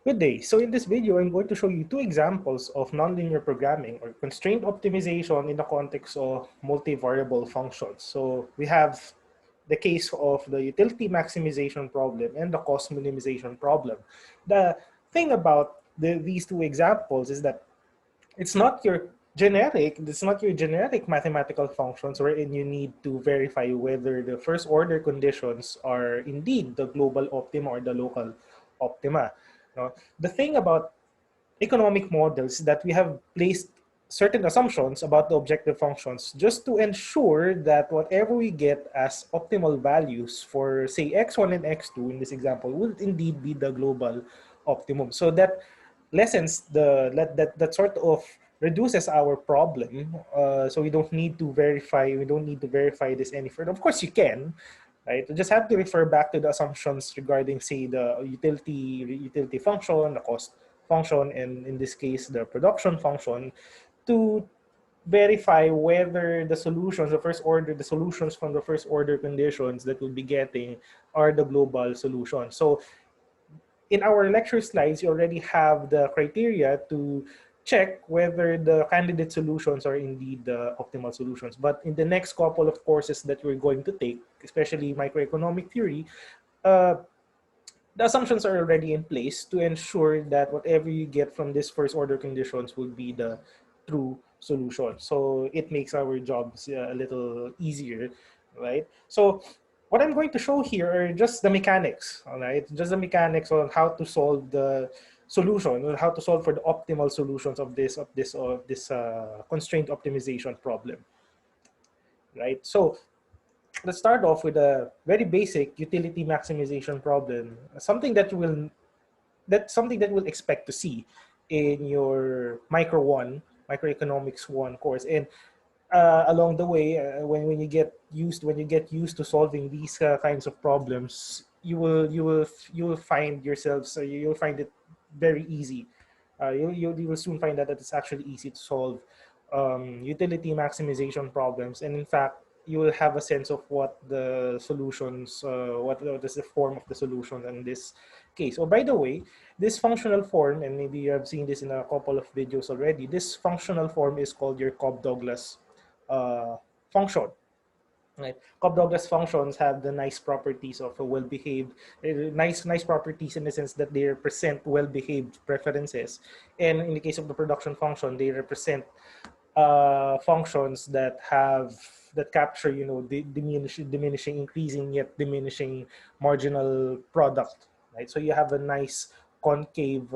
Good day. So in this video, I'm going to show you two examples of nonlinear programming or constraint optimization in the context of multivariable functions. So we have the case of the utility maximization problem and the cost minimization problem. The thing about these two examples is that it's not your generic mathematical functions wherein you need to verify whether the first order conditions are indeed the global optima or the local optima. No? The thing about economic models is that we have placed certain assumptions about the objective functions just to ensure that whatever we get as optimal values for, say, x1 and x2 in this example will indeed be the global optimum. So that lessens that sort of reduces our problem. So we don't need to verify this any further. Of course, you can, right? You just have to refer back to the assumptions regarding, say, the utility function, the cost function, and in this case, the production function, to verify whether the solutions from the first order conditions that we'll be getting are the global solution. So in our lecture slides, you already have the criteria to check whether the candidate solutions are indeed the optimal solutions. But in the next couple of courses that we're going to take, especially microeconomic theory, uh, the assumptions are already in place to ensure that whatever you get from this first order conditions will be the true solution. So it makes our jobs a little easier, right? So what I'm going to show here are just the mechanics, all right? Just the mechanics on how to solve the solution, or how to solve for the optimal solutions of this constraint optimization problem, right? So let's start off with a very basic utility maximization problem, something that we'll expect to see in your microeconomics 1 course. And along the way, when you get used to solving these kinds of problems, you will find yourselves, you'll find it very easy. You will soon find out that it's actually easy to solve utility maximization problems, and in fact, you will have a sense of what the solutions, what is the form of the solution in this case. Oh, by the way, this functional form, and maybe you have seen this in a couple of videos already, this functional form is called your Cobb-Douglas function. Right. Cobb-Douglas functions have the nice properties of a well-behaved, nice properties in the sense that they represent well-behaved preferences. And in the case of the production function, they represent functions that capture, the diminishing, increasing yet diminishing marginal product. Right. So you have a nice concave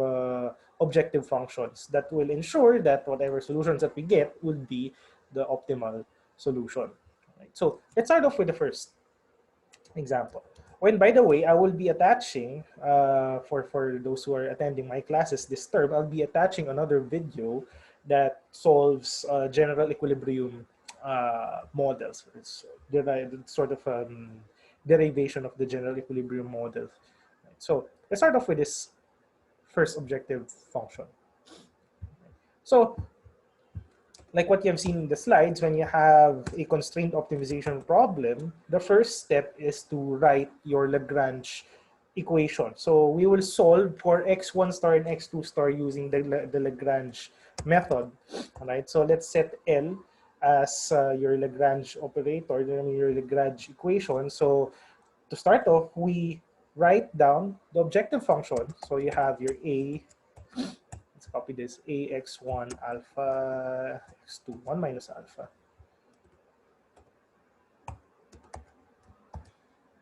objective functions that will ensure that whatever solutions that we get will be the optimal solution. Right? So let's start off with the first example. When, by the way, I will be attaching, for those who are attending my classes this term, I'll be attaching another video that solves general equilibrium models. It's sort of derivation of the general equilibrium model. Right? So let's start off with this first objective function. So like what you have seen in the slides, when you have a constraint optimization problem, the first step is to write your Lagrange equation. So we will solve for x1 star and x2 star using the Lagrange method. All right, so let's set L as your Lagrange operator, your Lagrange equation. So to start off, we write down the objective function. So you have your A, let's copy this, ax1 alpha x2 1 minus alpha.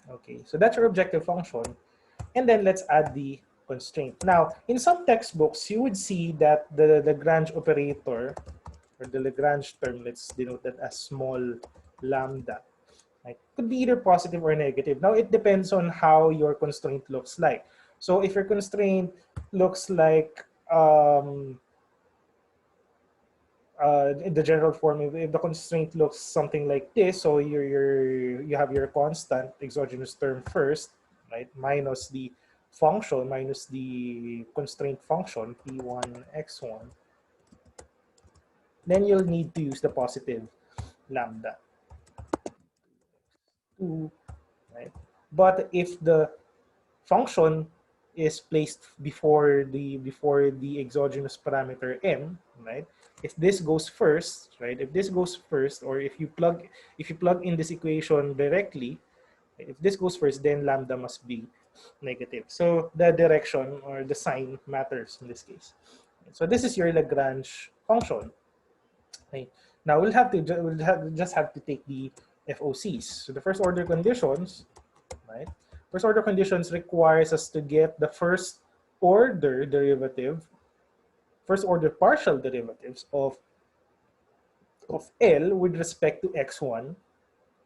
Okay, so that's your objective function. And then let's add the constraint. Now, in some textbooks, you would see that the Lagrange operator, or the Lagrange term, let's denote that as small lambda, right? Could be either positive or negative. Now, it depends on how your constraint looks like. So if your constraint looks like the general form, if the constraint looks something like this, so you have your constant exogenous term first, right, minus the function, minus the constraint function p1 x1, then you'll need to use the positive lambda 2, right? But if the function is placed before the exogenous parameter m, right? If this goes first, right? If this goes first, or if you plug in this equation directly, if this goes first, then lambda must be negative. So the direction or the sign matters in this case. So this is your Lagrange function. Okay. Now just have to take the FOCs. So the first order conditions, right? First order conditions requires us to get the order derivative, first order partial derivatives of L with respect to x1,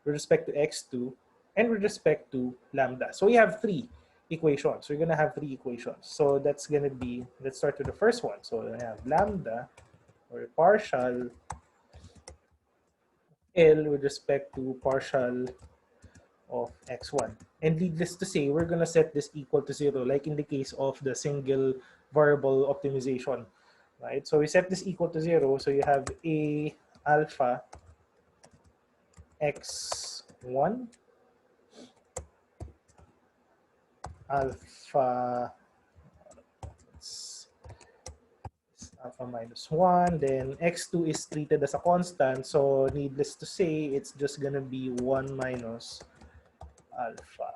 with respect to x2, and with respect to lambda. So we have three equations. We're gonna have three equations. So that's gonna be, let's start with the first one. So we have lambda or partial L with respect to partial of x1. And needless to say, we're gonna set this equal to 0, like in the case of the single variable optimization, right? So we set this equal to 0, so you have a alpha x1, alpha alpha minus 1, then x2 is treated as a constant, so needless to say, it's just gonna be 1 minus alpha,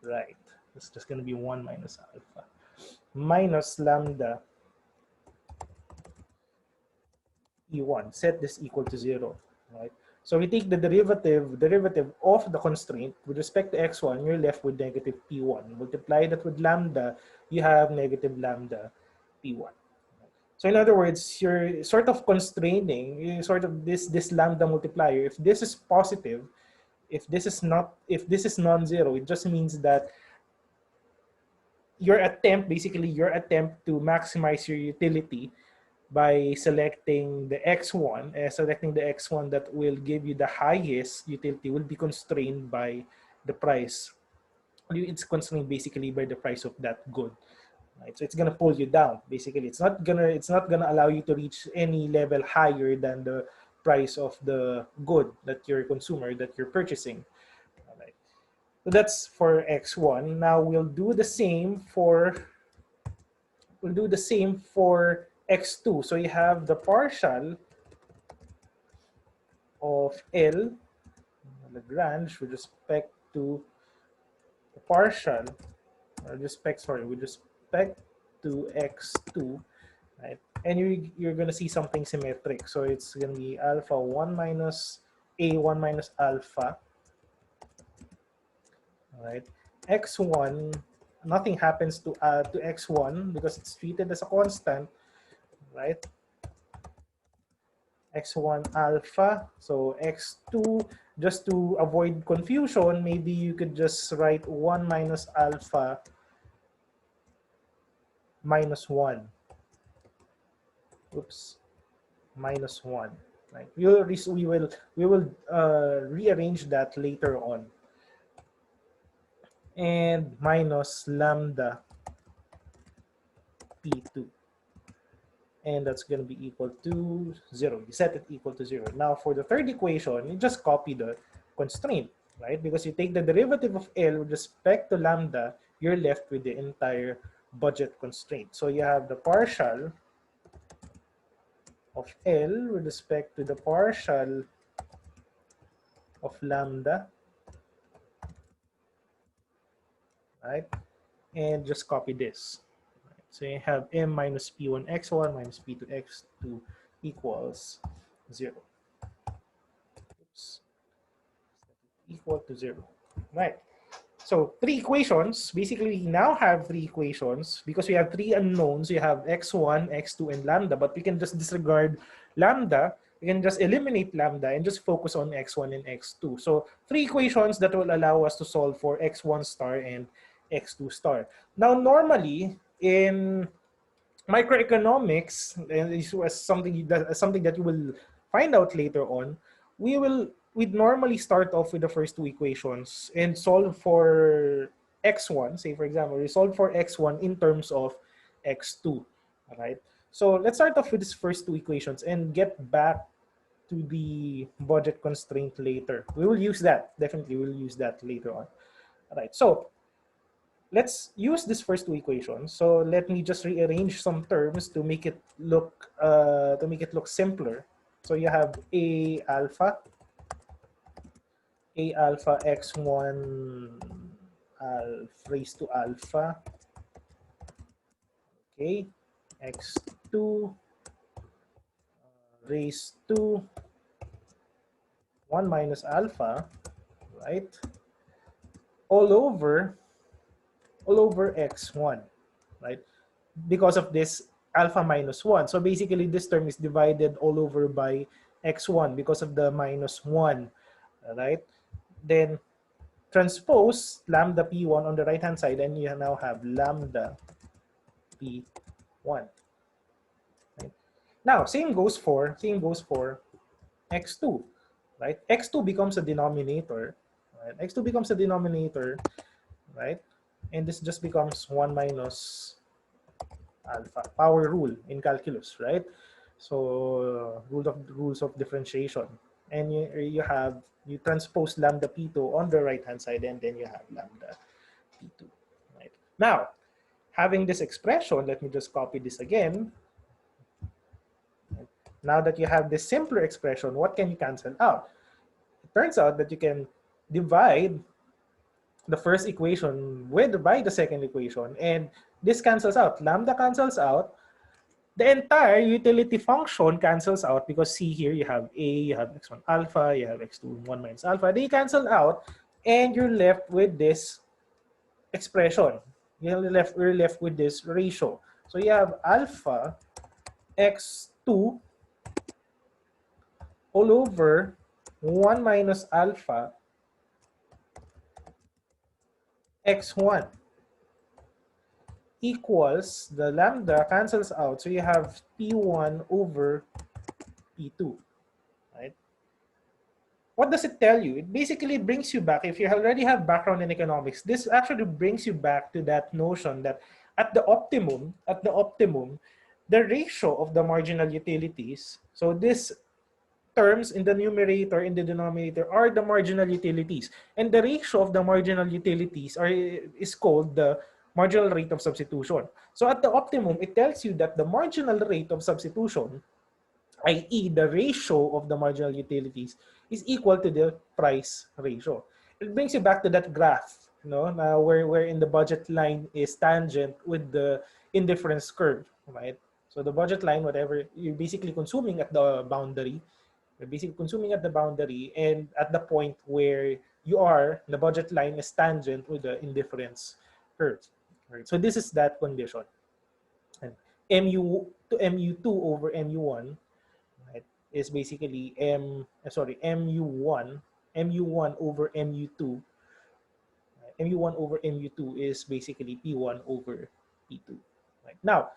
right? It's just gonna be 1 minus alpha minus lambda e1. Set this equal to 0, right? So we take the derivative of the constraint with respect to x1, you're left with negative p1. Multiply that with lambda, you have negative lambda p1. So in other words, you're sort of constraining, sort of this lambda multiplier. If this is positive, if this is non-zero, it just means that basically your attempt to maximize your utility by selecting the x1, that will give you the highest utility will be constrained by the price. It's constrained basically by the price of that good. Right? So it's gonna pull you down. Basically, it's not gonna allow you to reach any level higher than the price of the good that you're purchasing. All right. So that's for x1. Now we'll do the same for x2. So you have the partial of L Lagrange with respect to the partial, with respect to x2, right? And you're gonna see something symmetric. So it's gonna be alpha 1 minus a1 minus alpha, right? x1, nothing happens to x1 because it's treated as a constant, right? x1 alpha, so x2, just to avoid confusion, maybe you could just write 1 minus alpha minus 1. Oops, minus 1. Right? We will rearrange that later on. And minus lambda p2. And that's going to be equal to 0. You set it equal to 0. Now for the third equation, you just copy the constraint, right? Because you take the derivative of L with respect to lambda, you're left with the entire budget constraint. So you have the partial of L with respect to the partial of lambda, right? And just copy this. So you have m minus p1 x1 minus p2 x2 equals 0. Oops. Equal to 0. Right. So three equations. Basically, we now have three equations because we have three unknowns. You have x1, x2, and lambda, but we can just disregard lambda. We can just eliminate lambda and just focus on x1 and x2. So three equations that will allow us to solve for x1 star and x2 star. Now, normally in microeconomics, and this was something that you will find out later on, we'd normally start off with the first two equations and solve for x1. Say for example, we solve for x1 in terms of x2. All right. So let's start off with these first two equations and get back to the budget constraint later. We will use that. Definitely we'll use that later on. All right. So let's use this first two equations. So let me just rearrange some terms to make it look simpler. So you have a alpha x1 raised to alpha, okay, x2 raised to 1 minus alpha, right, all over x1, right, because of this alpha minus 1. So basically this term is divided all over by x1 because of the minus 1, right? Then transpose lambda p1 on the right hand side, and you now have lambda p1, right? Now same goes for x2, right? x2 becomes a denominator, right? x2 becomes a denominator, right? And this just becomes 1 minus alpha, power rule in calculus, right? So rules of differentiation, and you transpose lambda p2 on the right hand side, and then you have lambda p2, right? Now, having this expression, let me just copy this again. Now that you have this simpler expression, what can you cancel out? It turns out that you can divide the first equation by the second equation, and this cancels out. Lambda cancels out. The entire utility function cancels out because see here, you have a, you have x1 alpha, you have x2 1 minus alpha. They cancel out, and you're left with this expression. We're left with this ratio. So you have alpha x2 all over 1 minus alpha x1 equals, the lambda cancels out. So you have p1 over p2, right? What does it tell you? It basically brings you back, if you already have background in economics, this actually brings you back to that notion that at the optimum, the ratio of the marginal utilities, so this terms in the numerator, in the denominator, are the marginal utilities. And the ratio of the marginal utilities is called the marginal rate of substitution. So at the optimum, it tells you that the marginal rate of substitution, i.e. the ratio of the marginal utilities, is equal to the price ratio. It brings you back to that graph, where in the budget line is tangent with the indifference curve, right? So the budget line, whatever, you're basically consuming at the boundary. You're basically consuming at the boundary, and at the point where you are, the budget line is tangent with the indifference curve. Right? So this is that condition. And mu2 over mu1, right, is basically mu1 over mu2. Mu1 over mu2 is basically p1 over p2. Right? Now,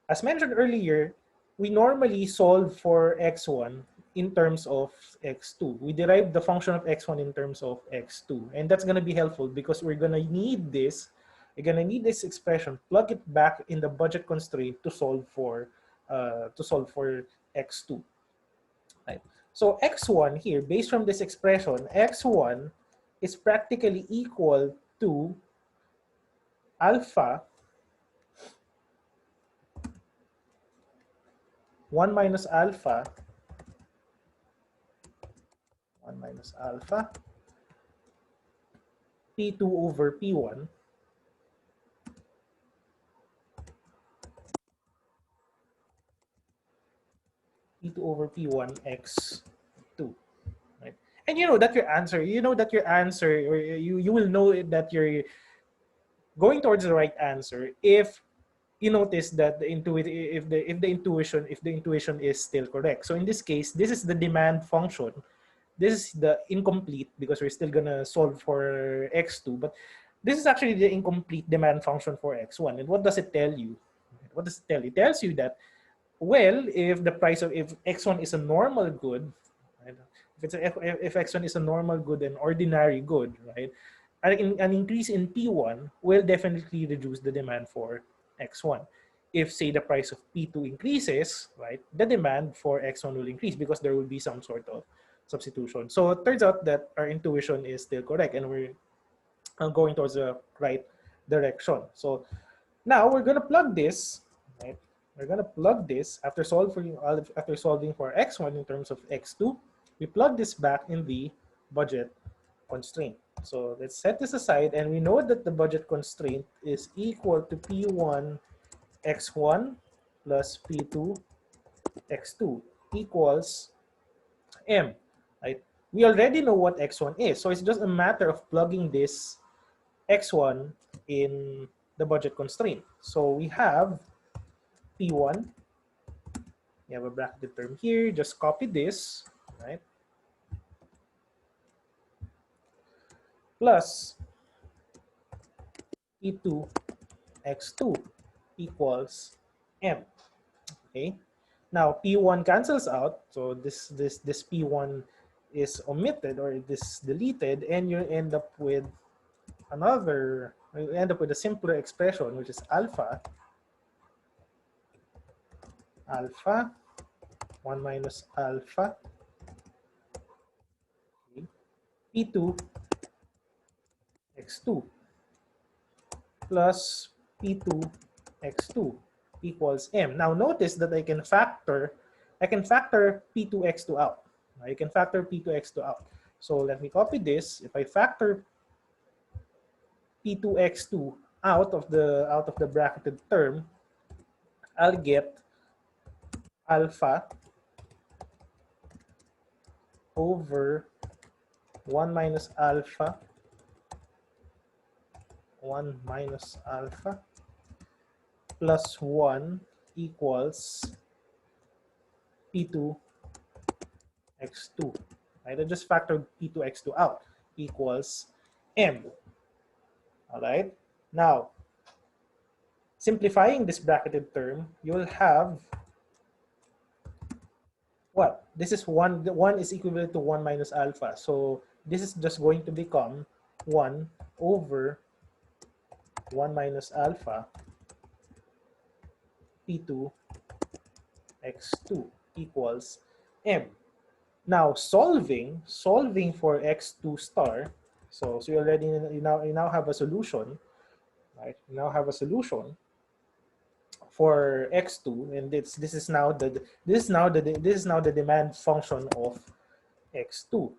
as mentioned earlier, we normally solve for x1 in terms of x2. We derive the function of x1 in terms of x2. And that's going to be helpful because we're going to need this. We're going to need this expression, plug it back in the budget constraint to solve for x2. Right? So x1 here, based from this expression, x1 is practically equal to alpha 1 minus alpha p2 over p1 p1 x2, right? And you know that your answer, or you will know that you're going towards the right answer if you notice that if the intuition is still correct. So in this case, this is the demand function. This is the incomplete because we're still gonna solve for x2, but this is actually the incomplete demand function for x1. And what does it tell you? What does it tell you? It tells you that, well, if x1 is a normal good, right? If x1 is a normal good and ordinary good, right? An increase in P1 will definitely reduce the demand for x1. If, say, the price of P2 increases, right, the demand for x1 will increase because there will be some sort of substitution. So it turns out that our intuition is still correct, and we're going towards the right direction. So now we're gonna plug this, right? We're gonna plug this after solving for x1 in terms of x2. We plug this back in the budget constraint. So let's set this aside, and we know that the budget constraint is equal to P1 x1 plus P2 x2 equals m, right? We already know what x1 is, so it's just a matter of plugging this x1 in the budget constraint. So we have P1, we have a bracketed term here, just copy this, right? Plus P2 x2 equals m, okay? Now P1 cancels out, so this P1 is omitted or this deleted, and you end up with a simpler expression, which is alpha 1 minus alpha, okay, P2 x2 plus P2 x2 equals m. Now notice that I can factor P2 x2 out. I can factor P2 x2 out. So let me copy this. If I factor P2 x2 out of the bracketed term, I'll get alpha over 1 minus alpha 1 minus alpha plus 1 equals P2 x2. Right? I just factored P2 x2 out equals m. All right. Now, simplifying this bracketed term, you'll have what? This is 1. 1 is equivalent to 1 minus alpha. So this is just going to become 1 over 1 minus alpha P2 x2 equals m. Now solving for x2 star, so you now have a solution, right? You now have a solution for x2, and this is now the demand function of x2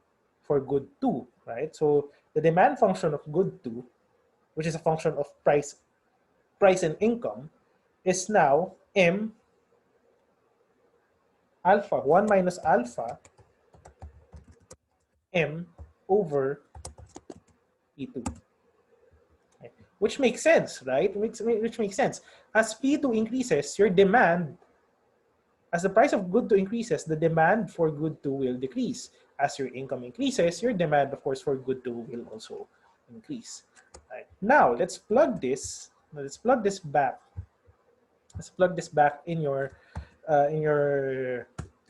for good 2, right? So the demand function of good 2, which is a function of price and income, is now m alpha 1 minus alpha m over P2. Okay. Which makes sense, right? Which makes sense. As P2 increases, your demand, as the price of good 2 increases, the demand for good 2 will decrease. As your income increases, your demand, of course, for good 2 will also increase. Right. Now, let's plug this back. Let's plug this back in your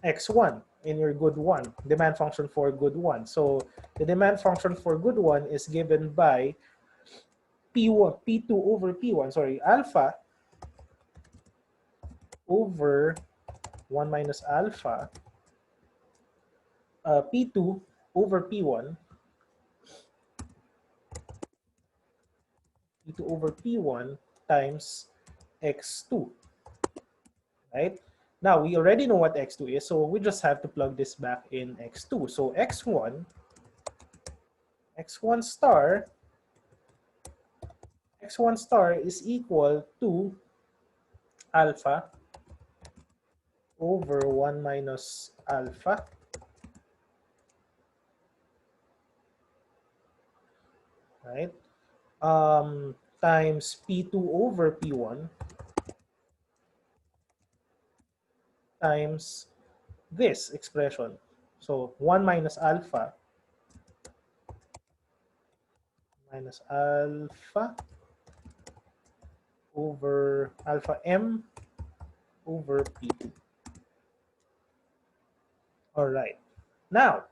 x1, in your good 1, demand function for good 1. So the demand function for good 1 is given by P2 over P1, sorry, alpha over 1 minus alpha P2 over P1, P2 over P1 times x2, right? Now, we already know what x2 is, so we just have to plug this back in x2. So x1 star is equal to alpha over 1 minus alpha right, times P2 over P1 times this expression. So 1 minus alpha over alpha m over P2. All right. Now,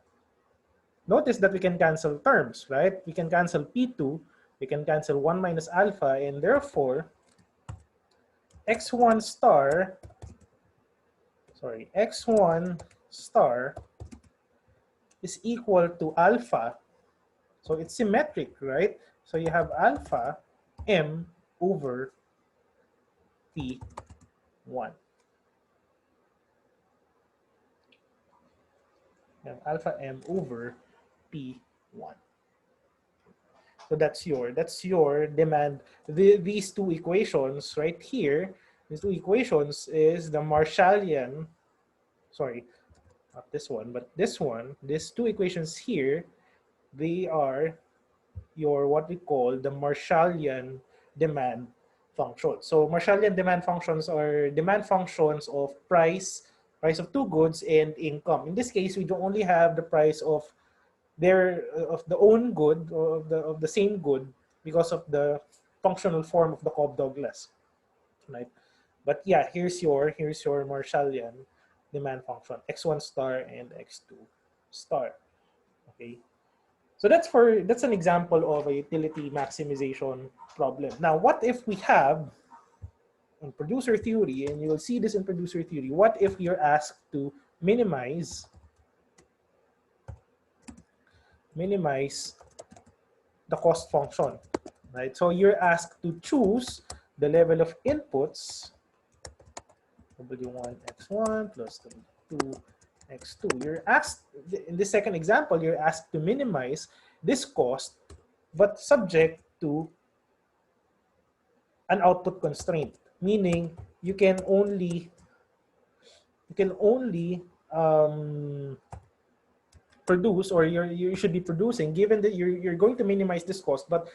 notice that we can cancel terms, right? We can cancel P2, we can cancel 1 minus alpha, and therefore, x1 star is equal to alpha. So it's symmetric, right? So you have alpha m over p1. You have alpha m over p1. So that's your demand. These two equations right here, these two equations is the Marshallian, sorry, not this one, but this one, these two equations here, they are your what we call the Marshallian demand function. So Marshallian demand functions are demand functions of price of two goods and income. In this case, we don't only have the price of of the own good or of the same good because of the functional form of the Cobb-Douglas, right? But yeah, here's your Marshallian demand function, x1 star and x2 star. Okay, so that's an example of a utility maximization problem. Now, what if we have in producer theory, and you'll see this in producer theory, what if you're asked to minimize the cost function, right? So you're asked to choose the level of inputs, W1 X1 plus W2 X2. You're asked, in this second example, you're asked to minimize this cost, but subject to an output constraint, meaning you can only produce, or you should be producing, given that you're going to minimize this cost, but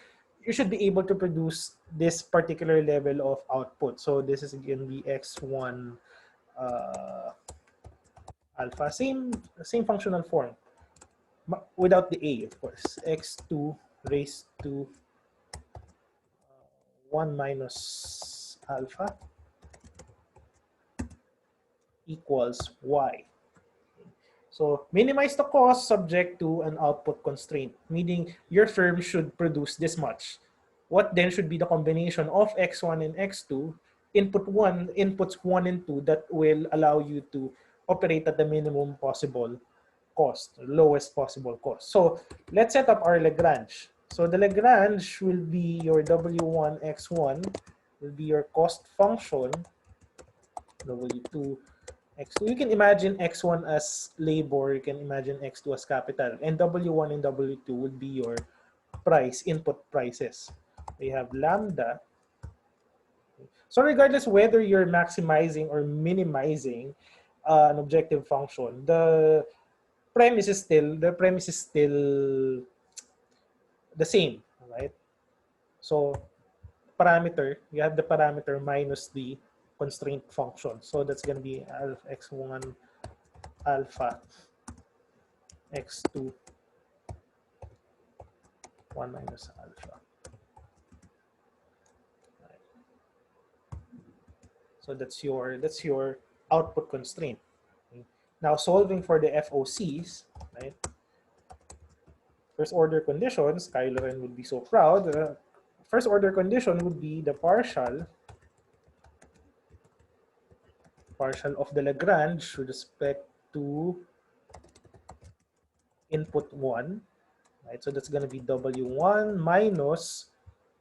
you should be able to produce this particular level of output. So this is going to be x1 alpha, same functional form, without the a, of course, x2 raised to 1 minus alpha equals y. So minimize the cost subject to an output constraint, meaning your firm should produce this much. What then should be the combination of x1 and x2, inputs 1 and 2, that will allow you to operate at the minimum possible cost, lowest possible cost. So let's set up our Lagrange. So the Lagrange will be your W1 x1 will be your cost function, W2 X2. You can imagine X1 as labor, you can imagine X2 as capital, and W1 and W2 would be your input prices. We have lambda. So regardless whether you're maximizing or minimizing an objective function, the premise is still the same, right? So you have the parameter minus the constraint function. So that's going to be x1 alpha x2 1 minus alpha. So that's your output constraint. Okay. Now solving for the FOCs, right? First order conditions, Kylo would be so proud. First order condition would be the partial of the Lagrange with respect to input 1, right? So that's going to be W1 minus,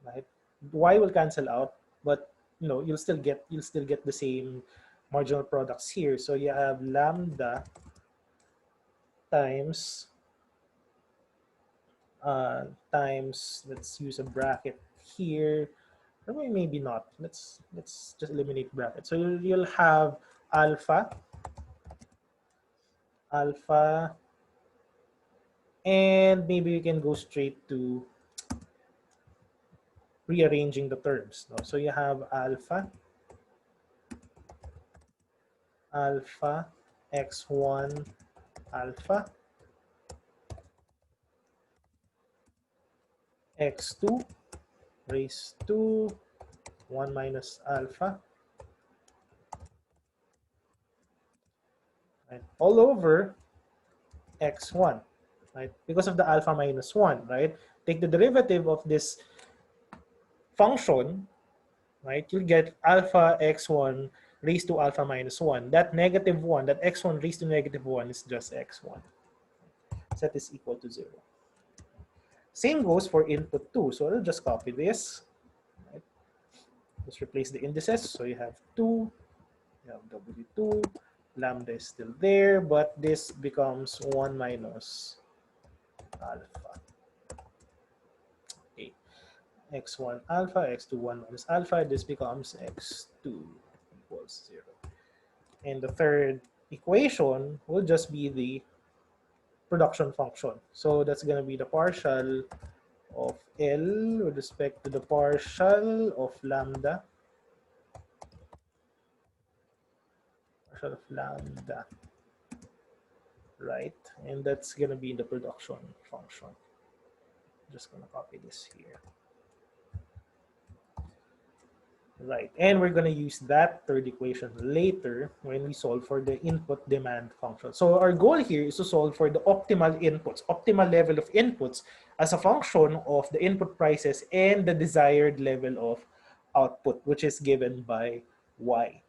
right? Y will cancel out, but you'll still get the same marginal products here. So you have lambda times let's use a bracket here, or maybe not. Let's just eliminate bracket. So you'll have alpha, and maybe we can go straight to rearranging the terms. No? So you have alpha x1 alpha x2 raised to 1 minus alpha, right, all over x1, right? Because of the alpha minus 1, right? Take the derivative of this function, right? You'll get alpha x1 raised to alpha minus 1. That negative 1, that x1 raised to negative 1 is just x1. Set is equal to 0. Same goes for input 2. So I'll just copy this. Just replace the indices. So you have 2, you have W2, lambda is still there, but this becomes 1 minus alpha. Okay. X1 alpha, X2 1 minus alpha, this becomes X2 equals 0. And the third equation will just be the production function. So that's going to be the partial of L with respect to the partial of lambda. Partial of lambda, right? And that's going to be the production function. Just going to copy this here. Right, and we're going to use that third equation later when we solve for the input demand function. So our goal here is to solve for the optimal inputs, optimal level of inputs as a function of the input prices and the desired level of output, which is given by y.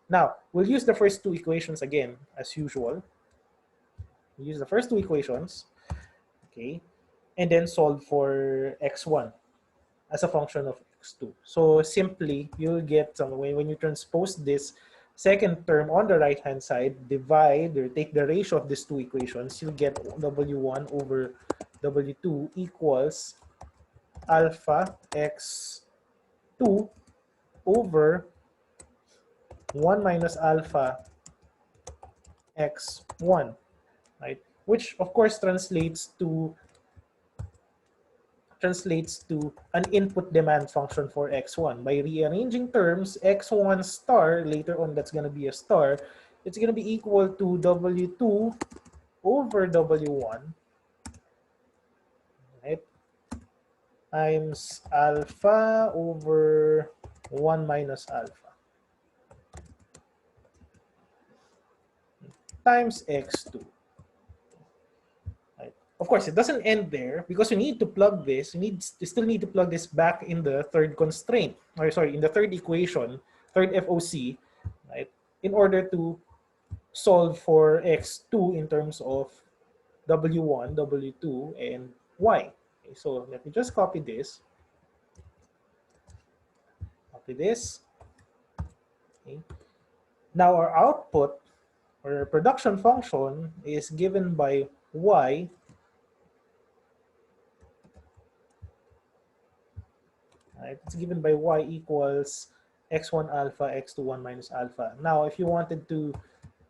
Now, we'll use the first two equations again, as usual. We'll use the first two equations, okay, and then solve for x1 as a function of x2. So simply, you'll get some way when you transpose this second term on the right-hand side, divide or take the ratio of these two equations, you'll get W1 over W2 equals alpha x2 over 1 minus alpha x1, right? Which of course translates to an input demand function for x1. By rearranging terms, x1 star, later on that's going to be a star, it's going to be equal to W2 over W1, right, times alpha over 1 minus alpha times x2. Of course, it doesn't end there because we need to plug this. We still need to plug this back in the third constraint, or sorry, in the third equation, third FOC, right? In order to solve for x2 in terms of W1, W2, and y. Okay, so let me just copy this. Copy this. Okay. Now our output or production function is given by y. Right? It's given by y equals x1 alpha, x2 1 minus alpha. Now, if you wanted to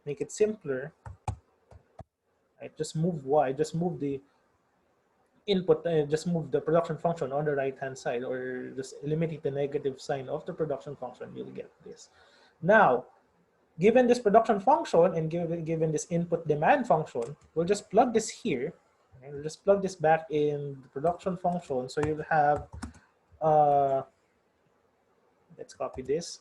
make it simpler, right, just move y, just move the input, just move the production function on the right-hand side, or just eliminate the negative sign of the production function, you'll get this. Now, given this production function and given this input demand function, we'll just plug this here, and we'll just plug this back in the production function. So you'll have let's copy this.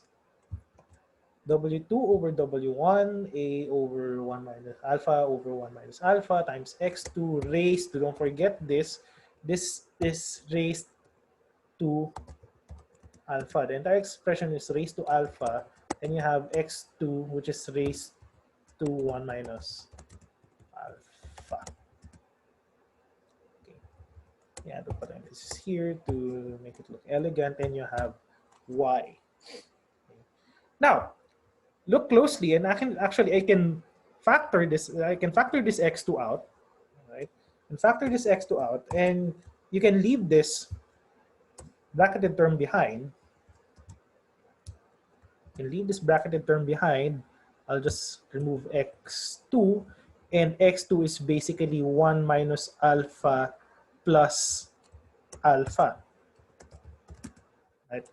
W2 over W1, A over 1 minus alpha over 1 minus alpha times x2 raised to, don't forget this is raised to alpha. The entire expression is raised to alpha, and you have x2, which is raised to 1 minus alpha. Okay. Yeah, the parenthesis here to make it look elegant, and you have y. Okay. Now, look closely, and I can factor this. I can factor this x2 out, right? And factor this x2 out, and you can leave this bracketed term behind. You can leave this bracketed term behind. I'll just remove x2, and x2 is basically 1 minus alpha plus alpha, right?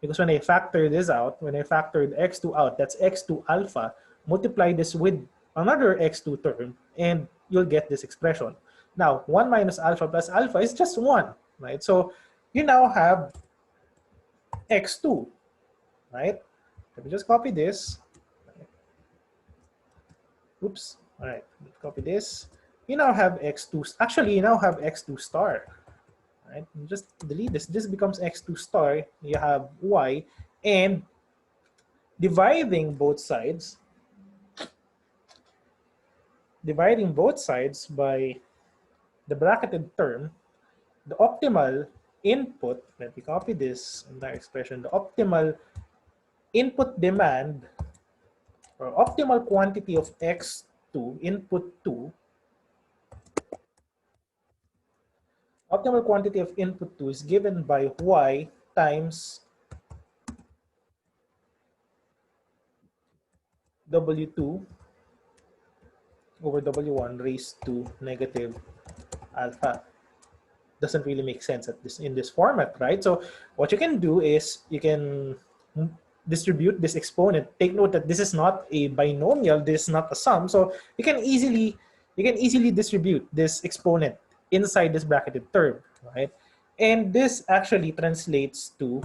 Because when I factor this out, when I factored x2 out, that's x2 alpha, multiply this with another x2 term, and you'll get this expression. Now, 1 minus alpha plus alpha is just 1, right? So you now have x2, right? Let me just copy this. Oops. All right, copy this. You now have x2. Actually, you now have x2 star. Right? You just delete this. This becomes x2 star. You have y, and dividing both sides by the bracketed term, the optimal input, let me copy this entire expression, the optimal input demand or optimal quantity of x2, input 2, optimal quantity of input 2 is given by y times W2 over W1 raised to negative alpha. Doesn't really make sense at this in this format, right? So what you can do is you can distribute this exponent. Take note that this is not a binomial, this is not a sum. So you can easily distribute this exponent inside this bracketed term, right? And this actually translates to,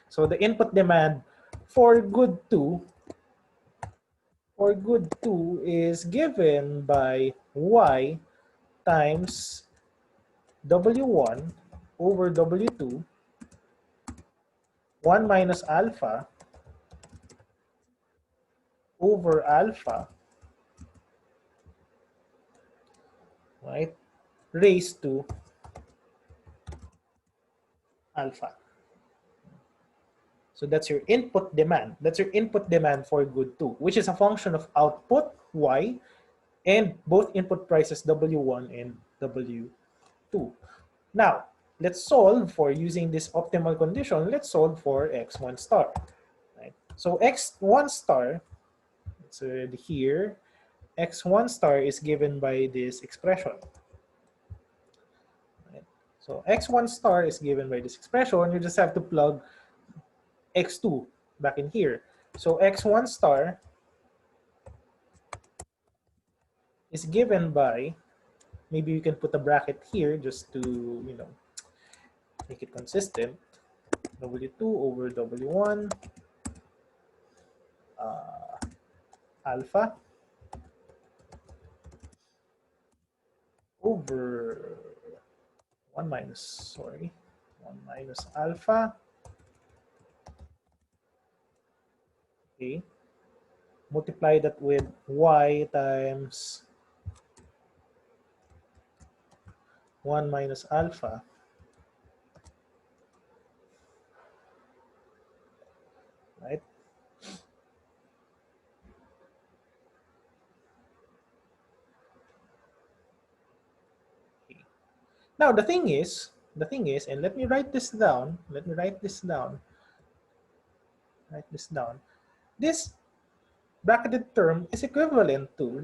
so the input demand for good 2 is given by y times W1 over W2, 1 minus alpha over alpha, right, raised to alpha. So that's your input demand. That's your input demand for good 2, which is a function of output, y, and both input prices, W1 and W2. Now, let's solve for using this optimal condition. Let's solve for x1 star. Right? So x1 star, it's already here. X1 star is given by this expression. Right? So x1 star is given by this expression. You just have to plug x2 back in here. So x1 star is given by, maybe you can put a bracket here just to, make it consistent. W2 over W1 alpha over 1 minus alpha, okay, multiply that with y times 1 minus alpha, right? Okay. Now the thing is, and let me write this down. This bracketed term is equivalent to,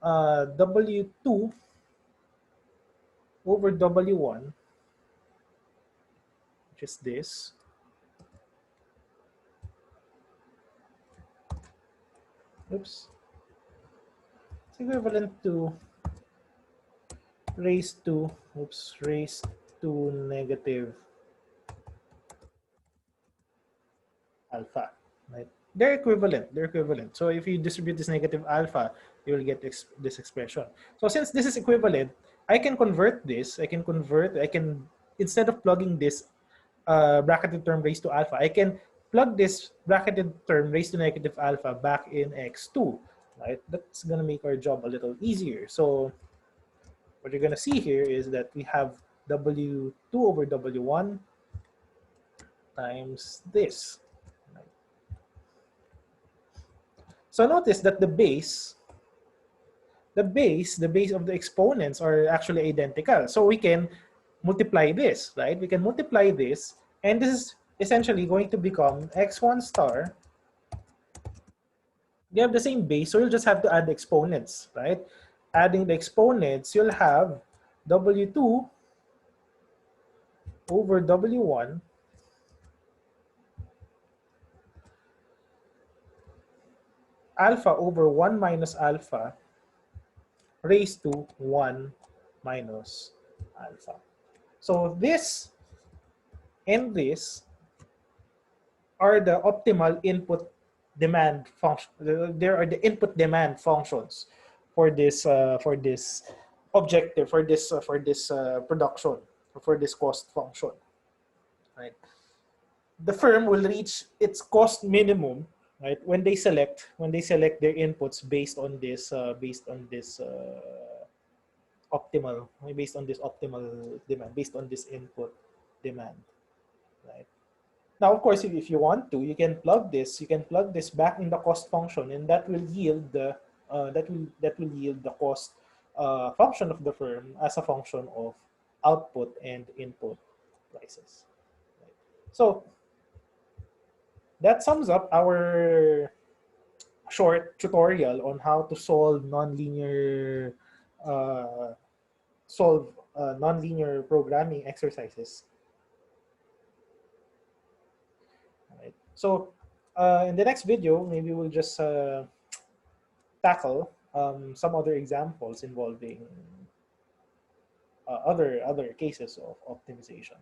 W2 over W1, which is this. Oops. It's equivalent to raised to negative alpha, right? They're equivalent. So if you distribute this negative alpha, you will get this expression. So since this is equivalent, I can convert this. Instead of plugging this bracketed term raised to alpha, I can plug this bracketed term raised to negative alpha back in x2, right? That's going to make our job a little easier. So what you're going to see here is that we have W2 over W1 times this. So notice that the base of the exponents are actually identical. So we can multiply this, right? We can multiply this, and this is essentially going to become x1 star. They have the same base, so you'll just have to add the exponents, right? Adding the exponents, you'll have W2 over W1 alpha over 1 minus alpha raised to 1 minus alpha. So this and this are the optimal input demand function. There are the input demand functions for this objective, for this production, for this cost function. Right. The firm will reach its cost minimum, right, when they select their inputs based on this optimal, based on this optimal demand, based on this input demand, right? Now, of course, if you want to, you can plug this back in the cost function, and that will yield the that will yield the cost function of the firm as a function of output and input prices. Right? So that sums up our short tutorial on how to uh, solve nonlinear programming exercises. Right? So in the next video, maybe we'll just tackle some other examples involving other cases of optimization.